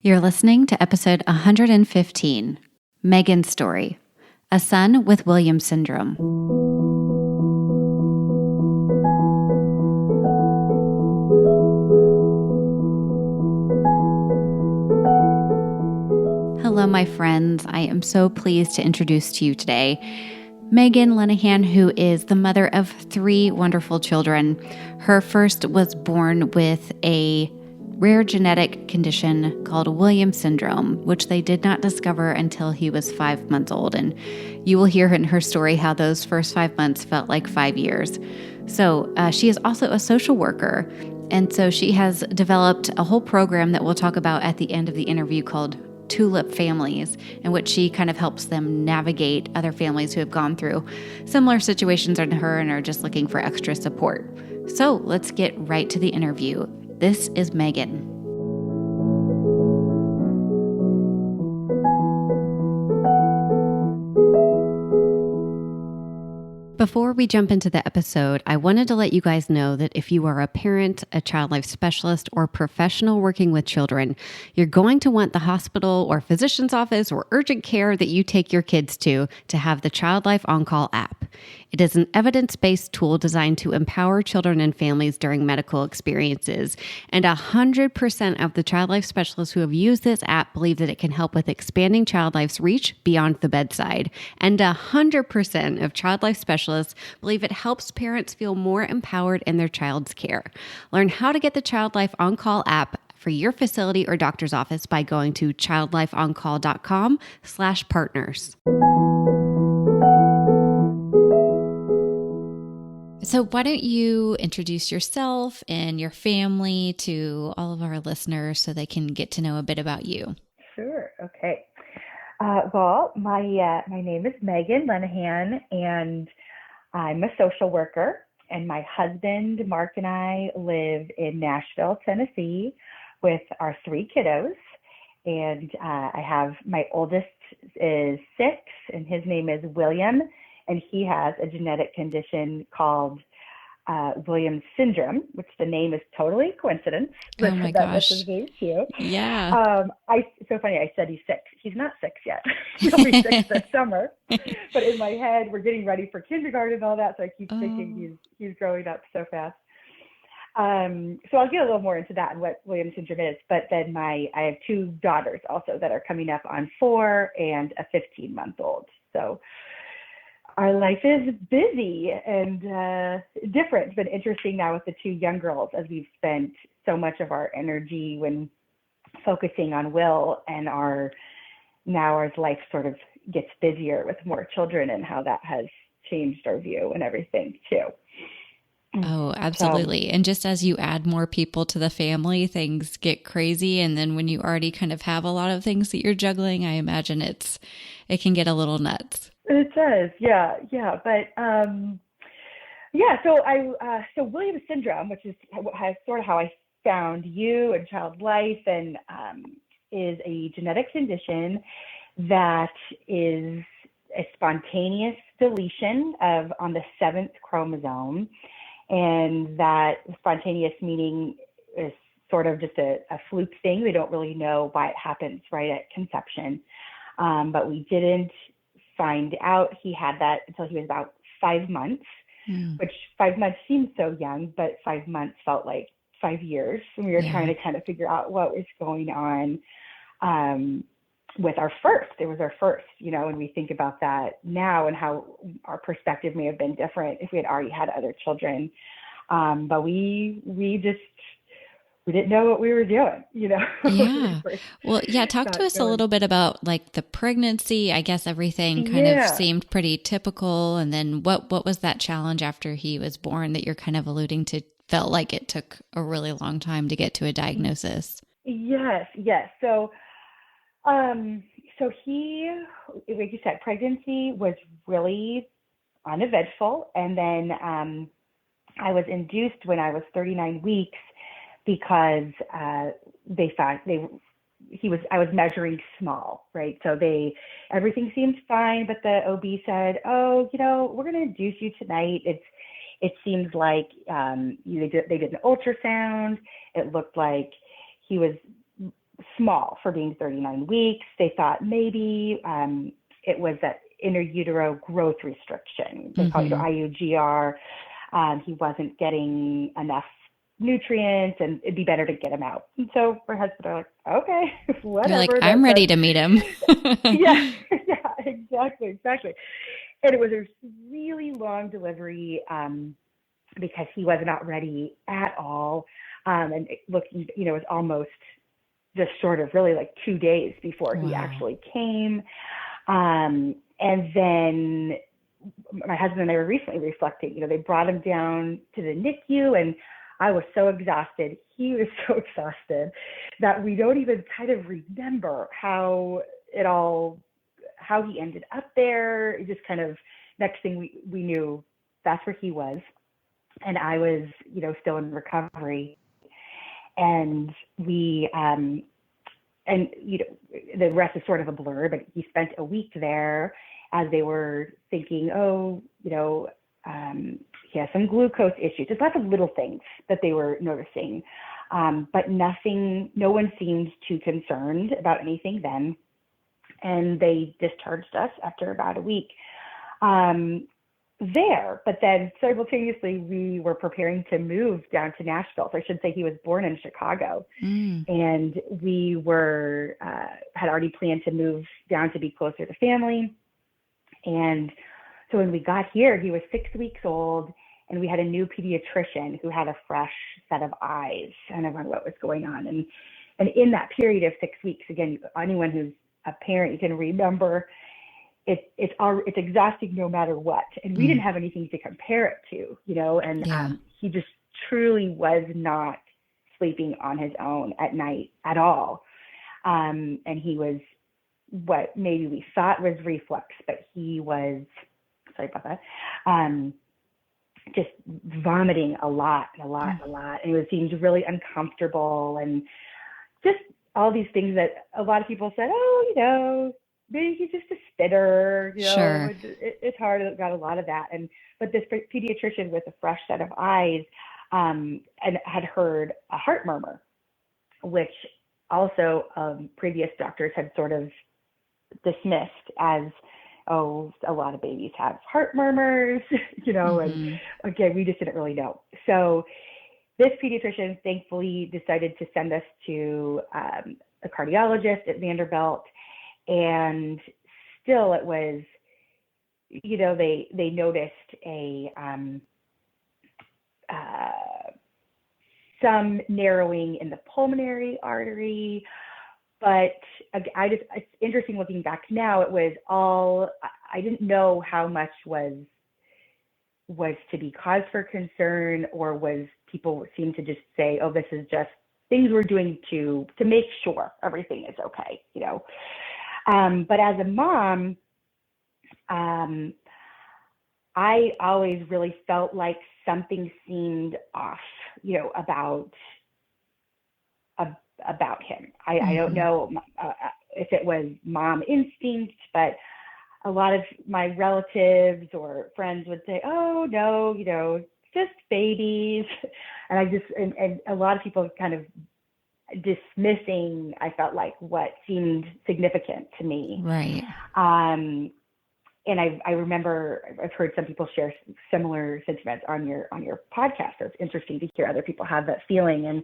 You're listening to episode 115, Megan's Story, a son with Williams syndrome. Hello, my friends. I am so pleased to introduce to you today Megan Lenahan, who is the mother of 3 wonderful children. Her first was born with a rare genetic condition called Williams syndrome, which they did not discover until he was 5 months old. And you will hear in her story how those first 5 months felt like 5 years. So she is also a social worker. And so she has developed a whole program that we'll talk about at the end of the interview called Tulip Families, in which she kind of helps them navigate other families who have gone through similar situations to her and are just looking for extra support. So let's get right to the interview. This is Megan. Before we jump into the episode, I wanted to let you guys know that if you are a parent, a child life specialist, or professional working with children, you're going to want the hospital or physician's office or urgent care that you take your kids to have the Child Life On-Call app. It is an evidence-based tool designed to empower children and families during medical experiences. And 100% of the child life specialists who have used this app believe that it can help with expanding child life's reach beyond the bedside. And 100% of child life specialists believe it helps parents feel more empowered in their child's care. Learn how to get the Child Life On-Call app for your facility or doctor's office by going to childlifeoncall.com/partners. So why don't you introduce yourself and your family to all of our listeners so they can get to know a bit about you? Sure. Okay. My name is Megan Lenahan, and I'm a social worker. And my husband, Mark, and I live in Nashville, Tennessee, with our 3 kiddos. And I have my oldest is 6, and his name is William. And he has a genetic condition called Williams syndrome, which the name is totally coincidence. Oh my gosh. This is very cute. Yeah. So funny, I said he's 6. He's not 6 yet. He'll be 6 this summer. But in my head, we're getting ready for kindergarten and all that, so I keep thinking he's growing up so fast. So I'll get a little more into that and what Williams syndrome is. But then I have 2 daughters also that are coming up on 4 and a 15-month-old. So our life is busy and different. It's been interesting now with the 2 young girls, as we've spent so much of our energy when focusing on Will, and our life sort of gets busier with more children, and how that has changed our view and everything too. Oh, absolutely. And just as you add more people to the family, things get crazy. And then when you already kind of have a lot of things that you're juggling, I imagine it can get a little nuts. It does. Yeah. But, so Williams syndrome, which is sort of how I found you and Child Life, and is a genetic condition that is a spontaneous deletion on the 7th chromosome. And that spontaneous meaning is sort of just a fluke thing. We don't really know why it happens right at conception. But we didn't find out he had that until he was about 5 months, which 5 months seemed so young, but 5 months felt like 5 years. And we were trying to kind of figure out what was going on with our first. It was our first, and we think about that now and how our perspective may have been different if we had already had other children. But we didn't know what we were doing, Yeah. Well, yeah. Talk to us a little bit about like the pregnancy. I guess everything kind of seemed pretty typical. And then what was that challenge after he was born that you're kind of alluding to? Felt like it took a really long time to get to a diagnosis. Yes. So he, like you said, pregnancy was really uneventful. And then I was induced when I was 39 weeks because they thought I was measuring small, right? So everything seemed fine, but the OB said, we're going to induce you tonight. It seems like they did an ultrasound. It looked like he was small for being 39 weeks. They thought maybe it was that intrautero growth restriction. They call it IUGR. He wasn't getting enough nutrients, and it'd be better to get him out. And so my husband are like, okay, whatever. You're like, I'm ready to meet him. Yeah, exactly. And it was a really long delivery because he was not ready at all. And it looked, it was almost just sort of really like 2 days before he actually came. And then my husband and I were recently reflecting, they brought him down to the NICU, and I was so exhausted. He was so exhausted that we don't even kind of remember how he ended up there. It just kind of, next thing we knew, that's where he was. And I was, still in recovery. And the rest is sort of a blur, but he spent a week there as they were thinking, he has some glucose issues. There's lots of little things that they were noticing, but no one seemed too concerned about anything then. And they discharged us after about a week there. But then simultaneously, we were preparing to move down to Nashville. So I should say he was born in Chicago. And we had already planned to move down to be closer to family. And so when we got here, he was 6 weeks old, and we had a new pediatrician who had a fresh set of eyes and I wondered what was going on. And in that period of 6 weeks, again, anyone who's a parent, you can remember it's exhausting no matter what. And we didn't have anything to compare it to, and he just truly was not sleeping on his own at night at all. And he was what maybe we thought was reflux, but he was, sorry about that, just vomiting a lot. And he seemed really uncomfortable, and just all these things that a lot of people said, maybe he's just a spitter, Sure. It's hard. It got a lot of that. But this pediatrician with a fresh set of eyes and had heard a heart murmur, which also previous doctors had sort of dismissed as, a lot of babies have heart murmurs, and again, we just didn't really know. So this pediatrician thankfully decided to send us to a cardiologist at Vanderbilt. And still it was, they noticed some narrowing in the pulmonary artery. But it's interesting looking back now, it was all, I didn't know how much was to be cause for concern, or was people seemed to just say, this is just things we're doing to make sure everything is okay, But as a mom, I always really felt like something seemed off, about him. I don't know if it was mom instinct, but a lot of my relatives or friends would say, no, just babies. And a lot of people kind of dismissing, I felt like, what seemed significant to me. Right. And I remember I've heard some people share similar sentiments on your podcast. So it's interesting to hear other people have that feeling. And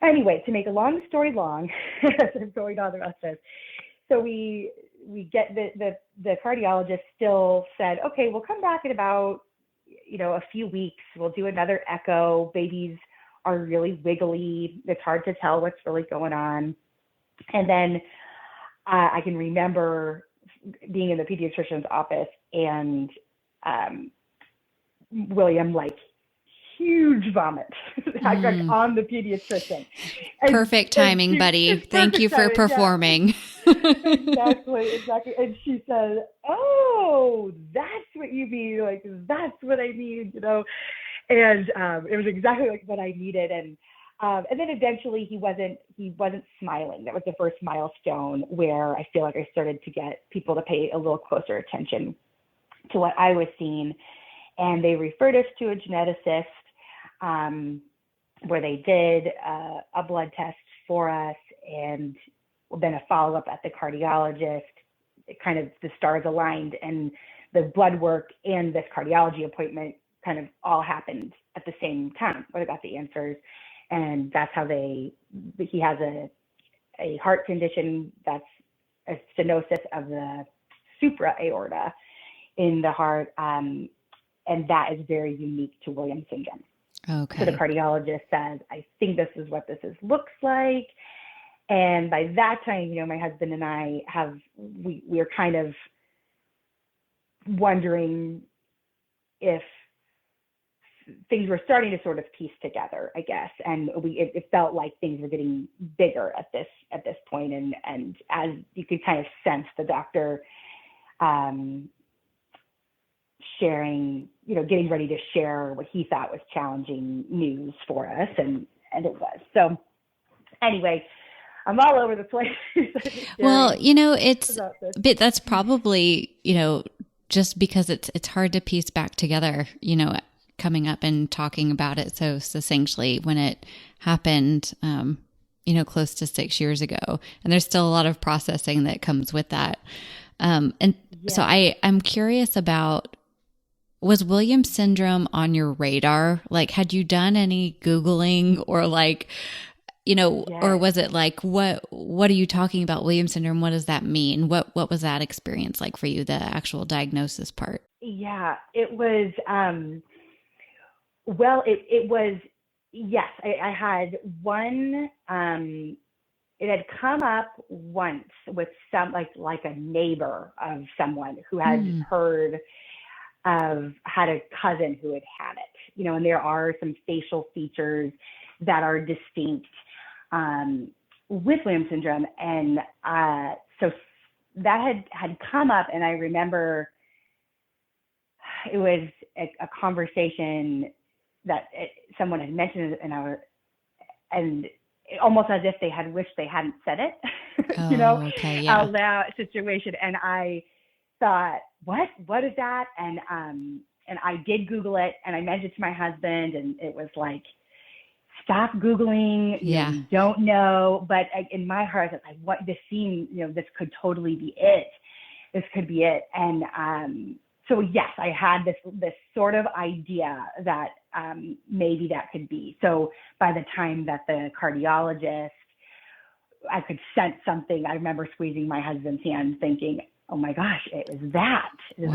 anyway, to make a long story long, as I'm going on about this, so we get the cardiologist still said, okay, we'll come back in about a few weeks. We'll do another echo. Babies are really wiggly. It's hard to tell what's really going on. And then I can remember being in the pediatrician's office and William, huge vomit on the pediatrician. Perfect timing, buddy. Thank you for performing. Yeah. Exactly. And she said, that's what you mean. That's what I need, And it was exactly what I needed. And then eventually he wasn't smiling. That was the first milestone where I feel like I started to get people to pay a little closer attention to what I was seeing. And they referred us to a geneticist where they did a blood test for us. and then a follow-up at the cardiologist. It kind of the stars aligned, and the blood work and this cardiology appointment kind of all happened at the same time when I got the answers. And that's how he has a heart condition that's a stenosis of the supra aorta in the heart. And that is very unique to Williams syndrome. Okay. So the cardiologist says, I think this is what looks like. And by that time, my husband and I we're kind of wondering if things were starting to sort of piece together, I guess. And it felt like things were getting bigger at this point. And as you could kind of sense the doctor sharing, getting ready to share what he thought was challenging news for us. And it was. So anyway, I'm all over the place. Well, that's probably, just because it's hard to piece back together, coming up and talking about it so succinctly when it happened, close to 6 years ago. And there's still a lot of processing that comes with that. So I'm curious about, was Williams syndrome on your radar? Like, had you done any Googling or or was it like, what are you talking about, Williams syndrome? What does that mean? What was that experience like for you, the actual diagnosis part? Yeah, it was, it was, yes, I had one, it had come up once with some, like a neighbor of someone who had had a cousin who had it, and there are some facial features that are distinct with Williams syndrome. And so that had come up, and I remember it was a conversation that someone had mentioned it, and almost as if they had wished they hadn't said it, out loud situation. And I thought, what is that? And I did Google it, and I mentioned it to my husband, and it was like, stop Googling. You don't know. But in my heart, I was like, what, this seems, this could totally be it. This could be it. And so yes, I had this sort of idea that maybe that could be. So by the time that the cardiologist, I could sense something. I remember squeezing my husband's hand, thinking, "Oh my gosh, it was that." Is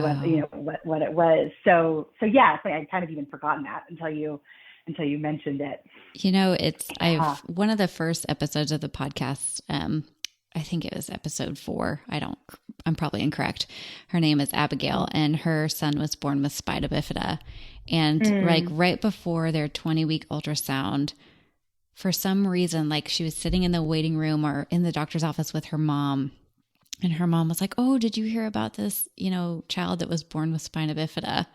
what it was. So yeah, I kind of even forgotten that until you mentioned it. I've one of the first episodes of the podcast. I think it was episode 4. I'm probably incorrect. Her name is Abigail, and her son was born with spina bifida. And right before their 20-week ultrasound, for some reason, she was sitting in the waiting room or in the doctor's office with her mom. And her mom was like, "Oh, did you hear about this, child that was born with spina bifida?"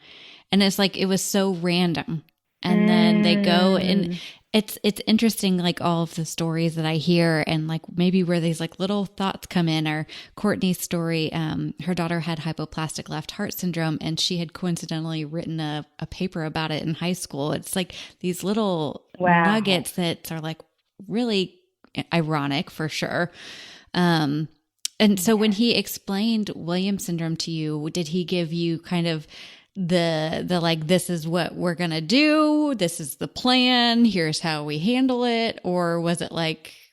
And it's like, it was so random. And then they go, and it's interesting, all of the stories that I hear, and maybe where these little thoughts come in. Or Courtney's story, her daughter had hypoplastic left heart syndrome, and she had coincidentally written a paper about it in high school. It's these little nuggets that are really ironic for sure. And so when he explained Williams syndrome to you, did he give you kind of the this is what we're going to do, this is the plan, here's how we handle it? Or was it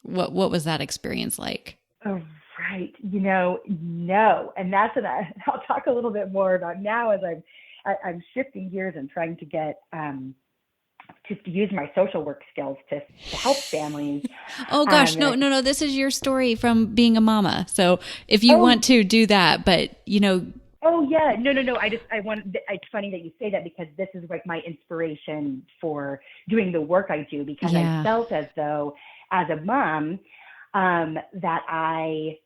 what was that experience like? Oh, right. No. And that's what I'll talk a little bit more about now as I'm shifting gears and trying to get, to use my social work skills to help families. Oh gosh, no. This is your story from being a mama. So if you want to do that, but Oh yeah, no. It's funny that you say that, because this is my inspiration for doing the work I do, because I felt as though as a mom, that I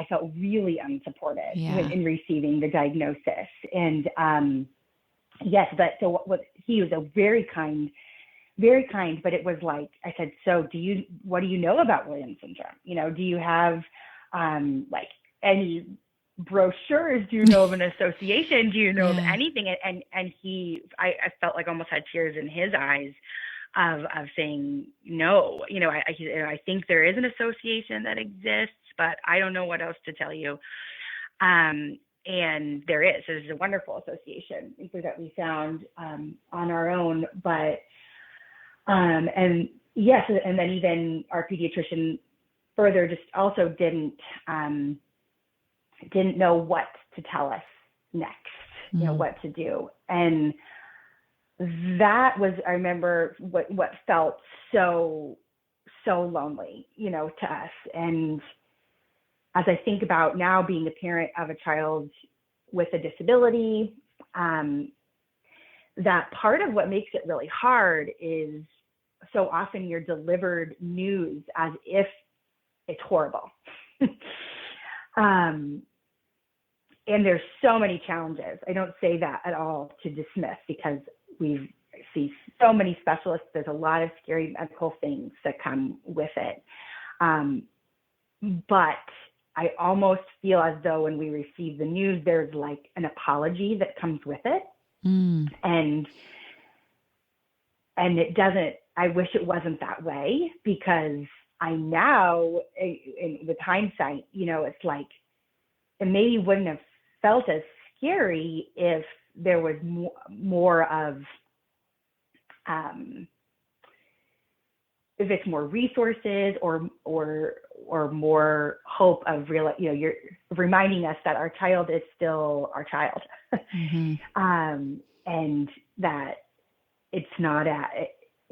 felt really unsupported in receiving the diagnosis. And yes, but so he was a very kind, but it was I said, so what do you know about Williams syndrome? Do you have any brochures? Do you know of an association? Do you know of anything? And I felt almost had tears in his eyes of saying no. I think there is an association that exists, but I don't know what else to tell you. And there is. So there's a wonderful association that we found on our own. But and yes, and then even our pediatrician further just also didn't know what to tell us next, what to do. And that was, I remember what felt so lonely, to us. And as I think about now being a parent of a child with a disability, that part of what makes it really hard is so often you're delivered news as if it's horrible. And there's so many challenges. I don't say that at all to dismiss, because we see so many specialists. There's a lot of scary medical things that come with it. But I almost feel as though when we receive the news, there's like an apology that comes with it. And it doesn't, I wish it wasn't that way, because I now, with hindsight, it's like, it maybe wouldn't have felt as scary if there was more of, if it's more resources or more hope of real, you're reminding us that our child is still our child. And that it's not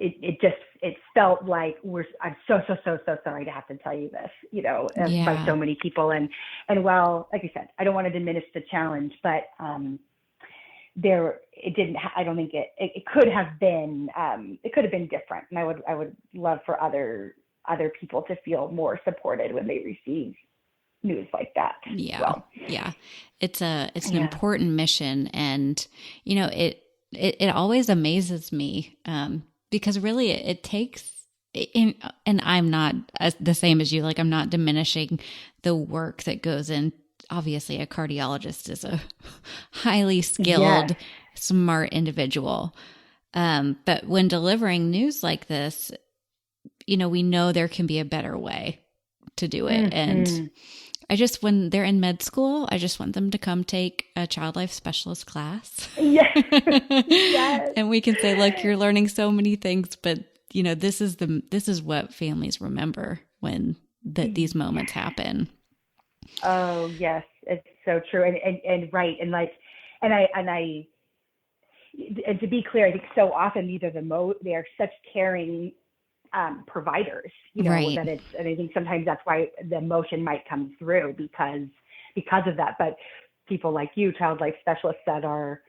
it felt like I'm so sorry to have to tell you this, by so many people. And well, like I said, I don't want to diminish the challenge, but I don't think it could have been different. And I would love for other people to feel more supported when they receive news like that. Yeah. Well. Yeah. It's an important mission. And, it always amazes me, because really it takes, and I'm not the same as you, like, I'm not diminishing the work that goes in. Obviously, a cardiologist is a highly skilled, smart individual. But when delivering news like this, we know there can be a better way to do it. And when they're in med school, I just want them to come take a child life specialist class. Yes. And we can say, look, you're learning so many things, but this is what families remember when these moments happen. Oh yes, it's so true. And right. And to be clear, I think so often these are they are such caring providers, right. and I think sometimes that's why the emotion might come through because of that. But people like you, child life specialists that are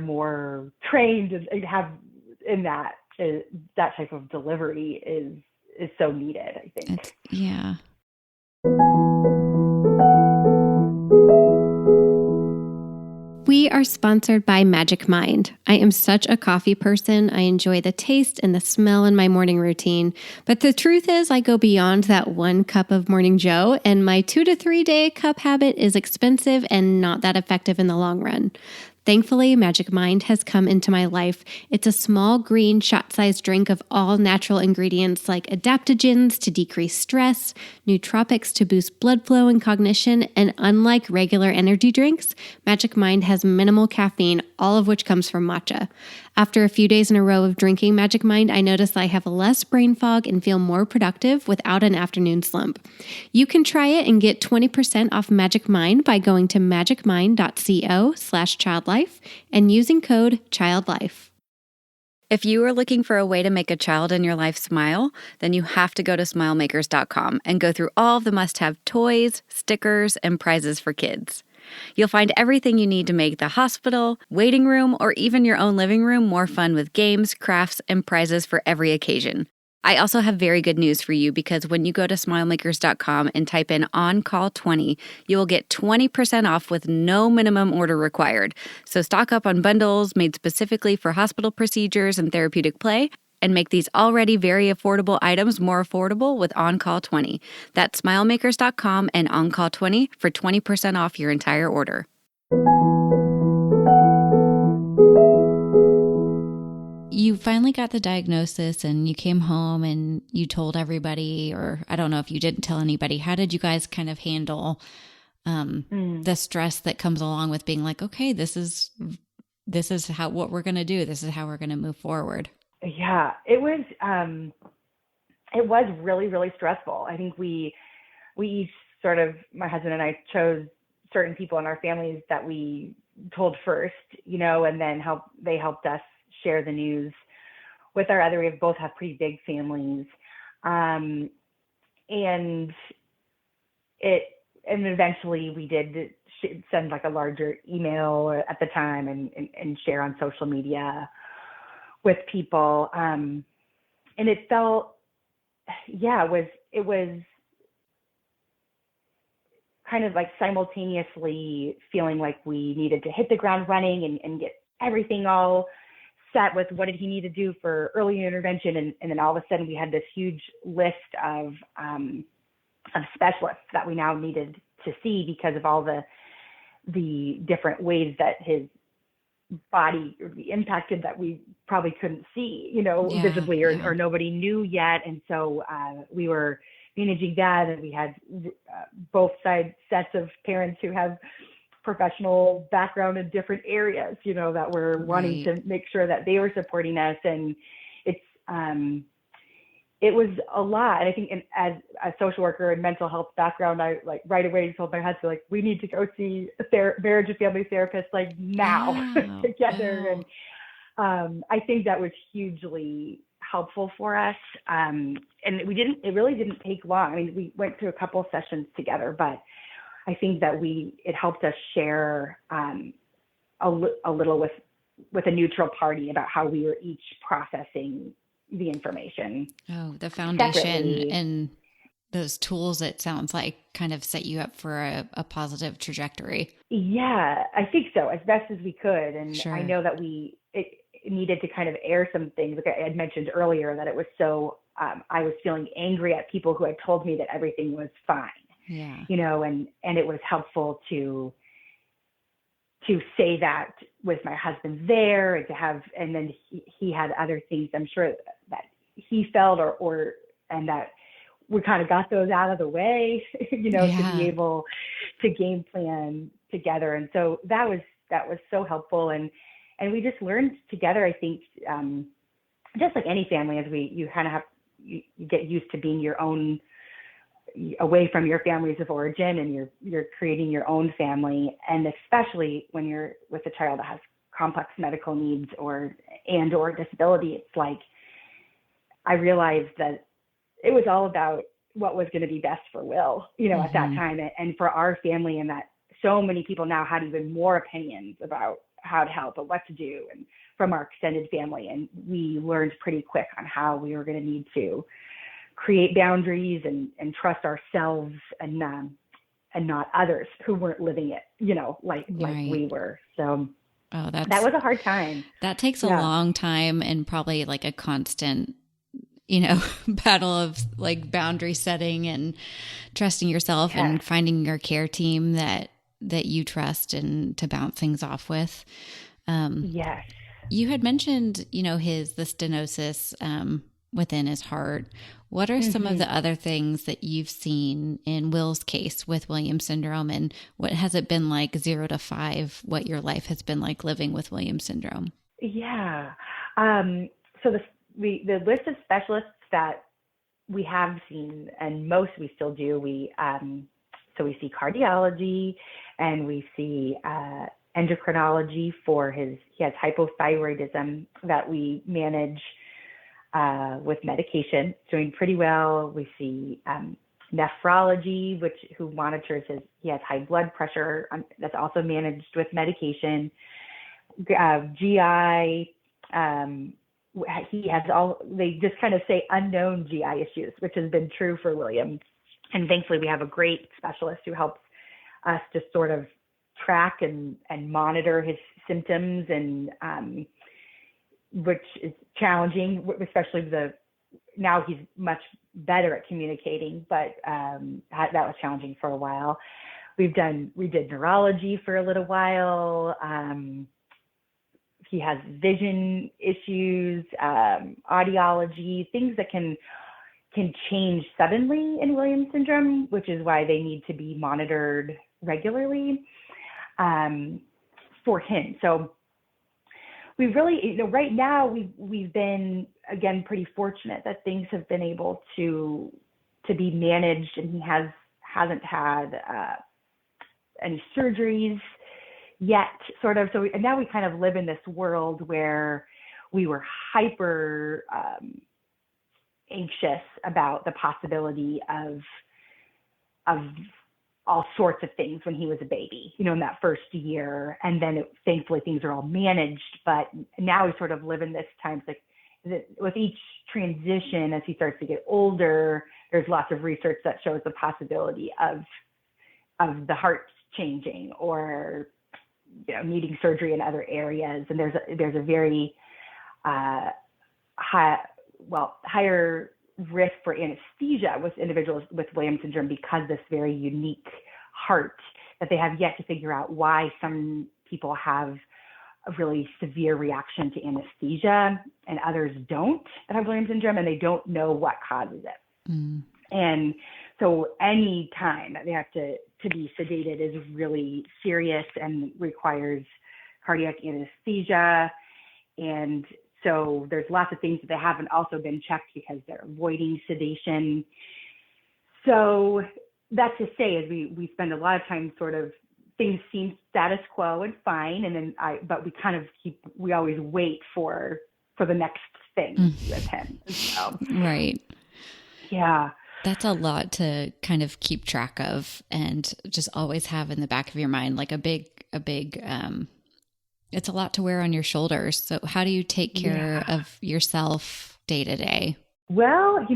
more trained and have in that type of delivery is so needed, I think. Yeah. We are sponsored by Magic Mind. I am such a coffee person. I enjoy the taste and the smell in my morning routine. But the truth is, I go beyond that 1 cup of Morning Joe, and my 2 to 3 day cup habit is expensive and not that effective in the long run. Thankfully, Magic Mind has come into my life. It's a small green shot-sized drink of all natural ingredients like adaptogens to decrease stress, nootropics to boost blood flow and cognition, and unlike regular energy drinks, Magic Mind has minimal caffeine, all of which comes from matcha. After a few days in a row of drinking Magic Mind, I notice I have less brain fog and feel more productive without an afternoon slump. You can try it and get 20% off Magic Mind by going to magicmind.co/childlife and using code CHILDLIFE. If you are looking for a way to make a child in your life smile, then you have to go to smilemakers.com and go through all of the must-have toys, stickers, and prizes for kids. You'll find everything you need to make the hospital, waiting room, or even your own living room more fun with games, crafts, and prizes for every occasion. I also have very good news for you because when you go to smilemakers.com and type in OnCall20, you will get 20% off with no minimum order required. So stock up on bundles made specifically for hospital procedures and therapeutic play, and make these already very affordable items more affordable with OnCall20. That's smilemakers.com and OnCall20 for 20% off your entire you finally got the diagnosis and you came home and you told everybody, or I don't know if you didn't tell anybody, how did you guys kind of handle the stress that comes along with being like, okay, this is what we're going to do. This is how we're going to move forward. Yeah, it was really, really stressful. I think we each sort of, my husband and I, chose certain people in our families that we told first, and then they helped us share the news with our other. We both have pretty big families, and eventually we did send like a larger email at the time and share on social media with people. And it felt, it was kind of like simultaneously feeling like we needed to hit the ground running and get everything all set with what did he need to do for early intervention. And then all of a sudden we had this huge list of specialists that we now needed to see because of all the different ways that his body impacted that we probably couldn't see, visibly or nobody knew yet. And so we were managing that, and we had both sets of parents who have professional background in different areas, that were wanting to make sure that they were supporting us. And it was a lot. And I think as a social worker and mental health background, I like right away told my husband, like, we need to go see a marriage and family therapist like now together. Wow. And I think that was hugely helpful for us. And it really didn't take long. I mean, we went through a couple sessions together, but I think that it helped us share a little with a neutral party about how we were each processing the information. Oh, the foundation separately. And those tools, it sounds like, kind of set you up for a positive trajectory. Yeah, I think so, as best as we could. And Sure. I know that it needed to kind of air some things. Like I had mentioned earlier, that it was so, I was feeling angry at people who had told me that everything was fine. Yeah. And it was helpful to say that with my husband there, and then he had other things I'm sure that he felt and that we kind of got those out of the way, to be able to game plan together. And so that was so helpful. And we just learned together, I think, just like any family, as you kind of you get used to being your own, away from your families of origin, and you're creating your own family. And especially when you're with a child that has complex medical needs or disability, it's like, I realized that it was all about what was going to be best for Will, at that time, and for our family, and that so many people now had even more opinions about how to help and what to do, and from our extended family. And we learned pretty quick on how we were going to need to create boundaries and trust ourselves and not others who weren't living it, like we were. So that was a hard time. That takes a long time, and probably like a constant, battle of like boundary setting and trusting yourself and finding your care team that you trust and to bounce things off with. Yes. You had mentioned, the stenosis within his heart. What are some of the other things that you've seen in Will's case with Williams syndrome, and what has it been like 0 to 5, what your life has been like living with Williams syndrome? Yeah. So the list of specialists that we have seen, and most we still do, we see cardiology, and we see endocrinology he has hypothyroidism that we manage with medication, doing pretty well. We see nephrology, who monitors he has high blood pressure, that's also managed with medication. GI, he has they just kind of say unknown GI issues, which has been true for William. And thankfully we have a great specialist who helps us to sort of track and monitor his symptoms, and which is challenging, especially now he's much better at communicating, but that was challenging for a while. We did neurology for a little while, he has vision issues, audiology, things that can change suddenly in Williams syndrome, which is why they need to be monitored regularly for him. So we really, right now we've been, again, pretty fortunate that things have been able to be managed, and he hasn't had any surgeries yet, sort of. So and now we kind of live in this world where we were hyper anxious about the possibility of all sorts of things when he was a baby, in that first year. And then thankfully things are all managed. But now we sort of live in this time, like with each transition, as he starts to get older, there's lots of research that shows the possibility of the heart changing or needing surgery in other areas. And there's a very higher risk for anesthesia with individuals with Williams syndrome because this very unique heart that they have yet to figure out why some people have a really severe reaction to anesthesia and others don't that have Williams syndrome, and they don't know what causes it. Mm. And so any time that they have to be sedated is really serious and requires cardiac anesthesia. And so there's lots of things that they haven't also been checked because they're avoiding sedation. So that's to say, is we spend a lot of time sort of, things seem status quo and fine, and then but we always wait for the next thing with him. So, right. Yeah. That's a lot to kind of keep track of and just always have in the back of your mind, like a big, it's a lot to wear on your shoulders. So how do you take care of yourself day to day? Well,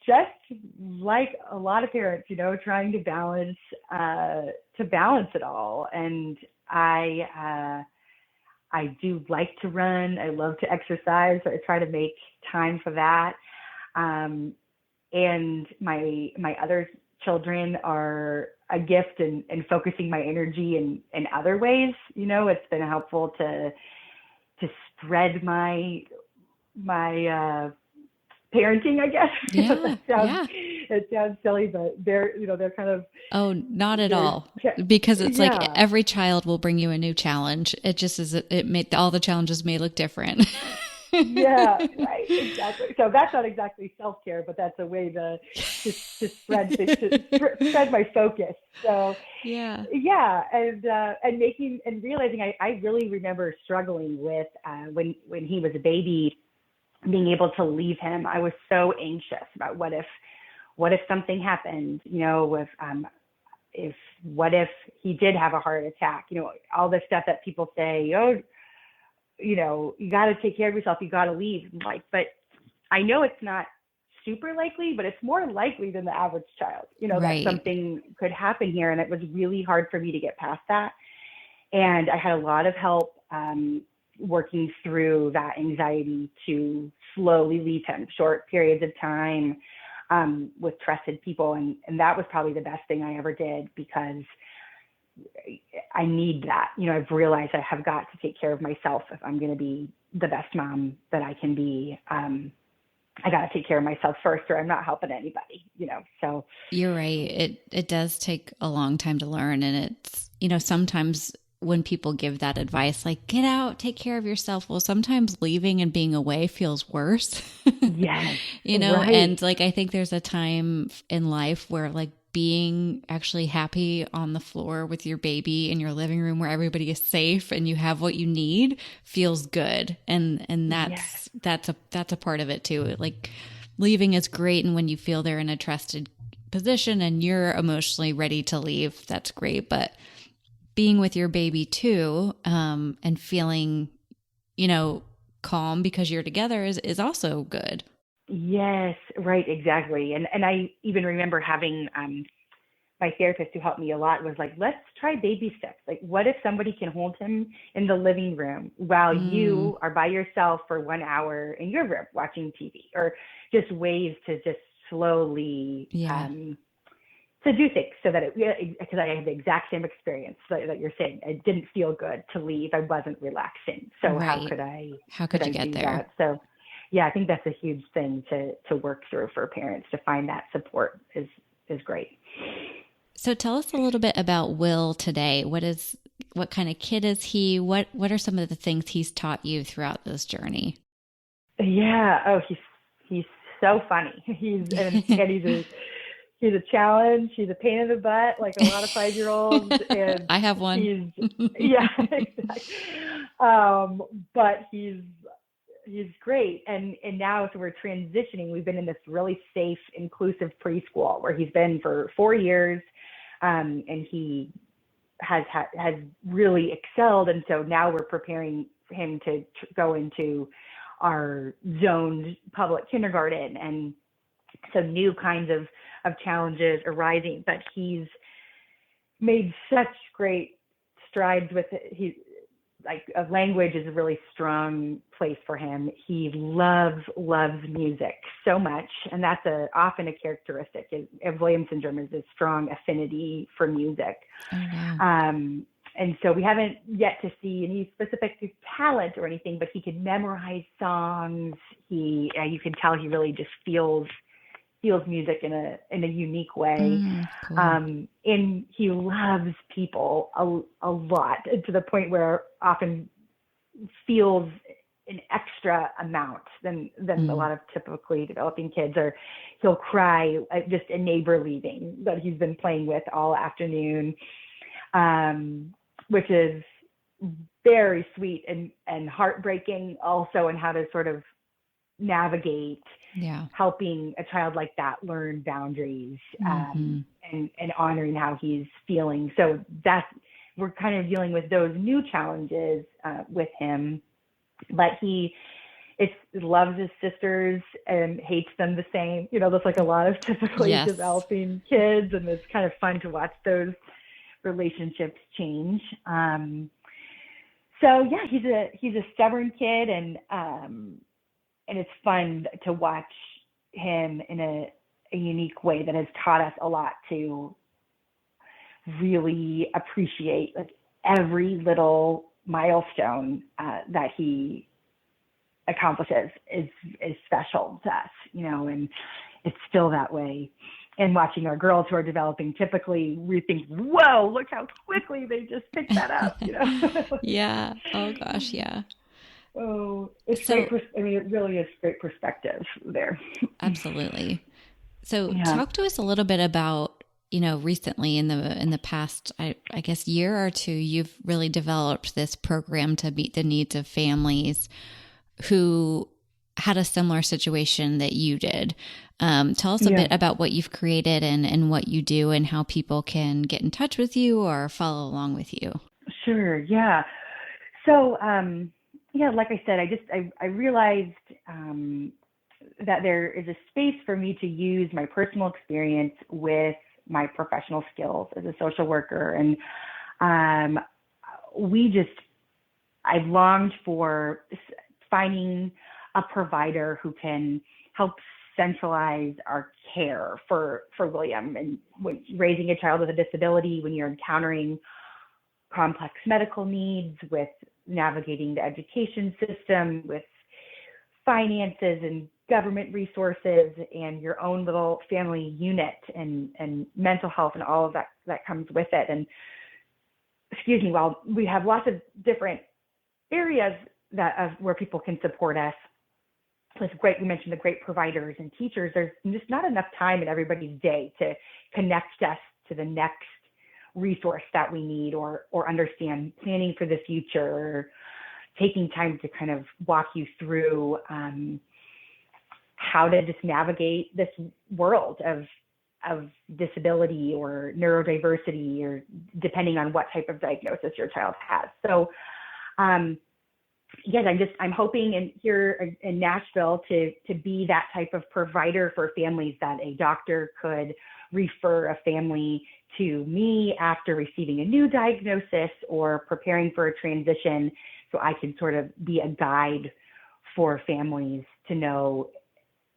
just like a lot of parents, trying to balance it all. And I do like to run. I love to exercise. So I try to make time for that. And my other children are a gift and focusing my energy in other ways. It's been helpful to spread my parenting, I guess. Yeah. It sounds silly, but they're kind of. Oh, not at all. Because it's like every child will bring you a new challenge. It just is, all the challenges may look different. Yeah, right, exactly. So that's not exactly self-care, but that's a way to spread my focus. So and realizing I really remember struggling with when he was a baby, being able to leave him. I was so anxious about what if something happened, what if he did have a heart attack, all the stuff that people say, you got to take care of yourself, you got to leave. But I know it's not super likely, but it's more likely than the average child, right. that something could happen here. And it was really hard for me to get past that. And I had a lot of help working through that anxiety to slowly leave him short periods of time with trusted people. And that was probably the best thing I ever did, because I need that. I've realized I have got to take care of myself if I'm going to be the best mom that I can be. I got to take care of myself first, or I'm not helping anybody, so. You're right. It does take a long time to learn. And it's, sometimes when people give that advice, like get out, take care of yourself. Well, sometimes leaving and being away feels worse. Yes. Right. And like, I think there's a time in life where like being actually happy on the floor with your baby in your living room where everybody is safe and you have what you need feels good. And that's a part of it too. Like leaving is great. And when you feel they're in a trusted position and you're emotionally ready to leave, that's great. But being with your baby too, and feeling, calm because you're together is also good. Yes, right, exactly. And I even remember having my therapist, who helped me a lot, was like, let's try baby steps. Like, what if somebody can hold him in the living room while you are by yourself for 1 hour in your room watching TV, or just ways to just slowly seducing, so that because I had the exact same experience that you're saying. It didn't feel good to leave. I wasn't relaxing. So Right. How could you get do there? that? So yeah, I think that's a huge thing to work through for parents. To find that support is great. So tell us a little bit about Will today. What kind of kid is he? What are some of the things he's taught you throughout this journey? Yeah. Oh, he's so funny. He's a challenge. He's a pain in the butt, like a lot of 5-year-olds. And I have one. yeah, exactly. But he's great. And now, so we're transitioning. We've been in this really safe, inclusive preschool where he's been for 4 years. And he has really excelled. And so now we're preparing him to go into our zoned public kindergarten. And so new kinds of challenges arising, but he's made such great strides with it. Language is a really strong place for him. He loves music so much, and that's often a characteristic of Williams syndrome, is a strong affinity for music. Oh, wow. And so we haven't yet to see any specific talent or anything, but he can memorize songs. You can tell he really just feels music in a unique way. Cool. And he loves people a lot, to the point where often feels an extra amount than a lot of typically developing kids. Or he'll cry at just a neighbor leaving that he's been playing with all afternoon, which is very sweet and heartbreaking also, and how to sort of navigate helping a child like that learn boundaries, and honoring how he's feeling. So we're kind of dealing with those new challenges with him, but he loves his sisters and hates them the same. That's like a lot of typically developing kids, and it's kind of fun to watch those relationships change. So yeah, he's a stubborn kid, and it's fun to watch him in a unique way that has taught us a lot to really appreciate, like, every little milestone that he accomplishes is special to us, and it's still that way. And watching our girls who are developing, typically we think, whoa, look how quickly they just picked that up, Yeah. Oh gosh. Yeah. Oh, it's great. It really is great perspective there. Absolutely. So talk to us a little bit about, recently in the past, I guess, year or two, you've really developed this program to meet the needs of families who had a similar situation that you did. Tell us a bit about what you've created and what you do, and how people can get in touch with you or follow along with you. Sure. Yeah. So, like I said, I realized that there is a space for me to use my personal experience with my professional skills as a social worker. And I've longed for finding a provider who can help centralize our care for William. And when raising a child with a disability, when you're encountering complex medical needs, with navigating the education system, with finances and government resources, and your own little family unit, and mental health and all of that comes with it. And while we have lots of different areas where people can support us, it's great. We mentioned the great providers and teachers. There's just not enough time in everybody's day to connect us to the next resource that we need, or understand planning for the future, or taking time to kind of walk you through how to just navigate this world of disability or neurodiversity, or depending on what type of diagnosis your child has. So I'm hoping here in Nashville to be that type of provider for families, that a doctor could refer a family to me after receiving a new diagnosis or preparing for a transition, so I can sort of be a guide for families to know,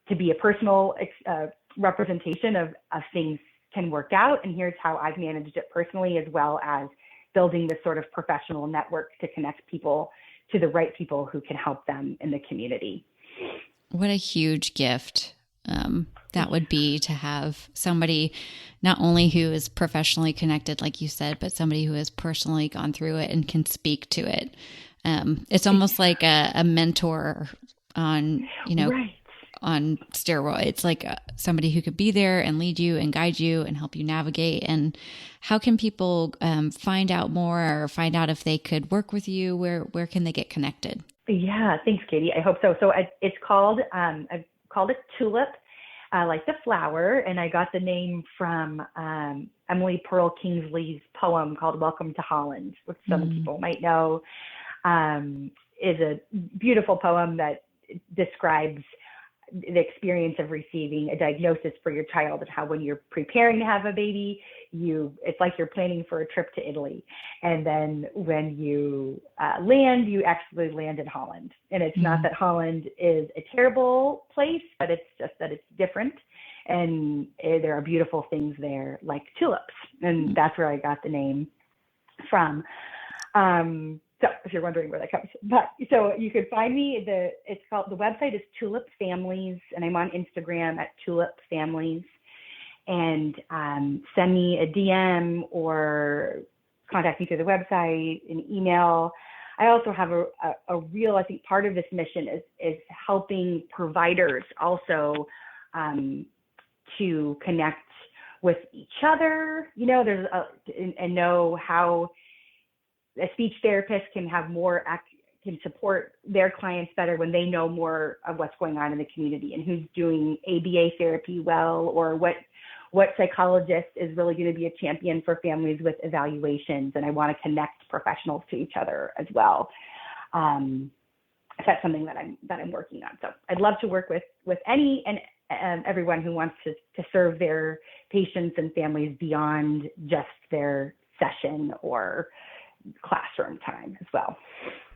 to be a personal representation of things can work out, and here's how I've managed it personally, as well as building this sort of professional network to connect people to the right people who can help them in the community. What a huge gift that would be, to have somebody not only who is professionally connected, like you said, but somebody who has personally gone through it and can speak to it. It's almost like a mentor on, Right. on steroids, like somebody who could be there and lead you and guide you and help you navigate. And how can people find out more, or find out if they could work with you? Where can they get connected? Yeah, thanks, Katie. I hope so. So it's called, I've called it Tulip, like the flower. And I got the name from Emily Pearl Kingsley's poem called Welcome to Holland, which some people might know, is a beautiful poem that describes the experience of receiving a diagnosis for your child, and how when you're preparing to have a baby, it's like you're planning for a trip to Italy. And then when you land, you actually land in Holland. And it's not that Holland is a terrible place, but it's just that it's different. And there are beautiful things there, like tulips. And that's where I got the name from. So if you're wondering where that comes from, so you could find me, the website is Tulip Families, and I'm on Instagram at Tulip Families, and send me a DM or contact me through the website, an email. I also have a real, I think part of this mission is helping providers also to connect with each other, and know how a speech therapist can support their clients better when they know more of what's going on in the community, and who's doing ABA therapy well, or what psychologist is really going to be a champion for families with evaluations. And I want to connect professionals to each other as well. That's something that I'm working on. So I'd love to work with any and everyone who wants to serve their patients and families beyond just their session or classroom time as well.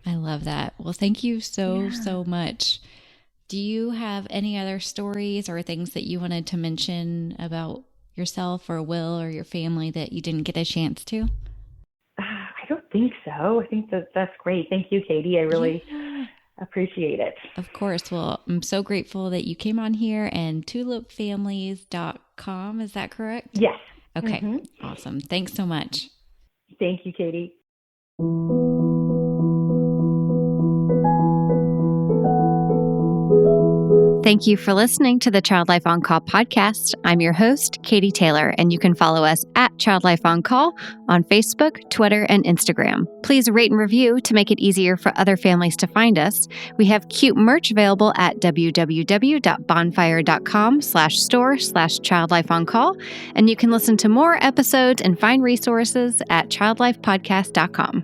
I love that. Well, thank you so much. Do you have any other stories or things that you wanted to mention about yourself or Will or your family that you didn't get a chance to? I don't think so. I think that's great. Thank you, Katie. I really appreciate it. Of course. Well, I'm so grateful that you came on here, and tulipfamilies.com. Is that correct? Yes. Okay. Awesome. Thanks so much. Thank you, Katie. Thank you for listening to the Child Life On Call podcast. I'm your host, Katie Taylor, and you can follow us at Child Life On Call on Facebook, Twitter, and Instagram. Please rate and review to make it easier for other families to find us. We have cute merch available at www.bonfire.com/store/childlifeoncall, and you can listen to more episodes and find resources at childlifepodcast.com.